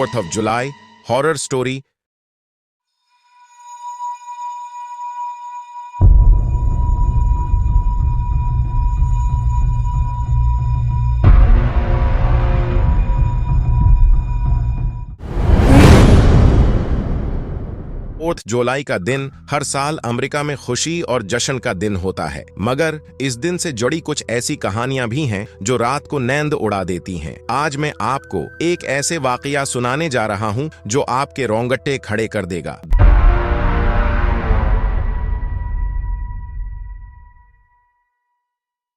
4th of July, horror story. जुलाई का दिन हर साल अमेरिका में खुशी और जश्न का दिन होता है, मगर इस दिन से जुड़ी कुछ ऐसी कहानियां भी हैं जो रात को नींद उड़ा देती हैं। आज मैं आपको एक ऐसे वाकया सुनाने जा रहा हूं जो आपके रोंगटे खड़े कर देगा।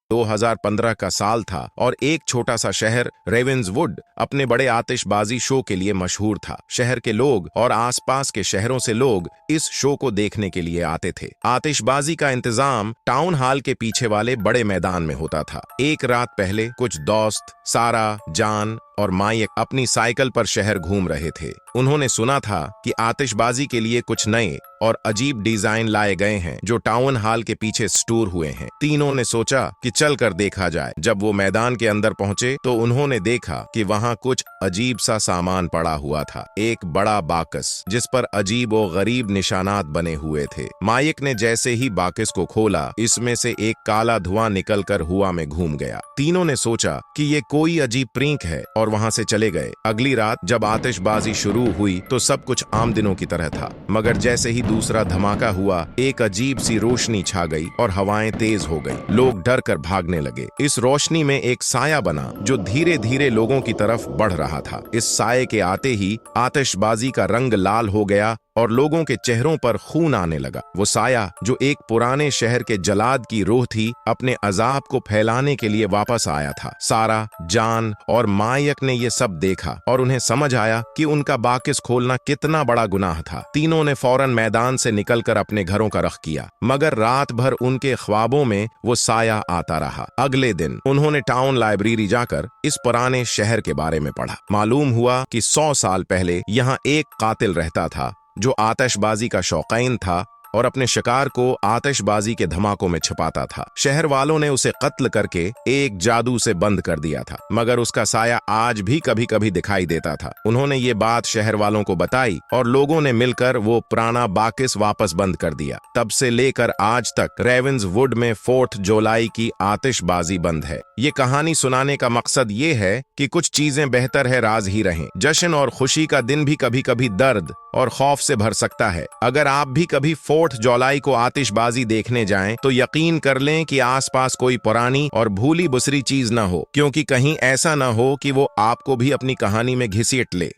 2015 का साल था और एक छोटा सा शहर रेवेंसवुड अपने बड़े आतिशबाजी शो के लिए मशहूर था। शहर के लोग और आसपास के शहरों से लोग इस शो को देखने के लिए आते थे। आतिशबाजी का इंतजाम टाउन हॉल के पीछे वाले बड़े मैदान में होता था। एक रात पहले कुछ दोस्त सारा, जान और माइक अपनी साइकिल पर शहर घूम रहे थे। उन्होंने सुना था कि आतिशबाजी के लिए कुछ नए और अजीब डिजाइन लाए गए हैं जो टाउन हॉल के पीछे स्टोर हुए हैं। तीनों ने सोचा कि चल कर देखा जाए। जब वो मैदान के अंदर पहुंचे तो उन्होंने देखा कि वहां कुछ अजीब सा सामान पड़ा हुआ था। एक बड़ा बाकस जिस पर अजीब और गरीब निशानात बने हुए थे। माइक ने जैसे ही बाकस को खोला, इसमें से एक काला धुआं निकलकर हवा में घूम गया। तीनों ने सोचा कि ये कोई अजीब प्रींक है और वहां से चले गए। अगली रात जब आतिशबाजी शुरू हुई तो सब कुछ आम दिनों की तरह था, मगर जैसे ही दूसरा धमाका हुआ, एक अजीब सी रोशनी छा गई और हवाएं तेज हो गई। लोग डर कर भागने लगे। इस रोशनी में एक साया बना जो धीरे धीरे लोगों की तरफ बढ़ रहा था। इस साये के आते ही आतिशबाजी का रंग लाल हो गया और लोगों के चेहरों पर खून आने लगा। वो साया जो एक पुराने शहर के जलाद की रूह थी, अपने अजाब को फैलाने के लिए वापस आया था। सारा, जान और माइक ने ये सब देखा और उन्हें समझ आया कि उनका बाकस खोलना कितना बड़ा गुनाह था। तीनों ने फौरन मैदान से निकलकर अपने घरों का रुख किया, मगर रात भर उनके ख्वाबों में वो साया आता रहा। अगले दिन उन्होंने टाउन लाइब्रेरी जाकर इस पुराने शहर के बारे में पढ़ा। मालूम हुआ कि 100 साल पहले यहाँ एक कातिल रहता था जो आतिशबाजी का शौकीन था और अपने शिकार को आतिशबाजी के धमाकों में छिपाता था। शहर वालों ने उसे कत्ल करके एक जादू से बंद कर दिया था, मगर उसका साया आज भी कभी कभी दिखाई देता था। उन्होंने ये बात शहर वालों को बताई और लोगों ने मिलकर वो पुराना बाकस वापस बंद कर दिया। तब से लेकर आज तक रेवेंसवुड में 4th जुलाई की आतिशबाजी बंद है। ये कहानी सुनाने का मकसद ये है कि कुछ चीजें बेहतर है राज ही रहें। जश्न और खुशी का दिन भी कभी कभी दर्द और खौफ से भर सकता है। अगर आप भी कभी 4th जुलाई को आतिशबाजी देखने जाएं तो यकीन कर लें कि आसपास कोई पुरानी और भूली बुसरी चीज न हो, क्योंकि कहीं ऐसा न हो कि वो आपको भी अपनी कहानी में घसीट ले।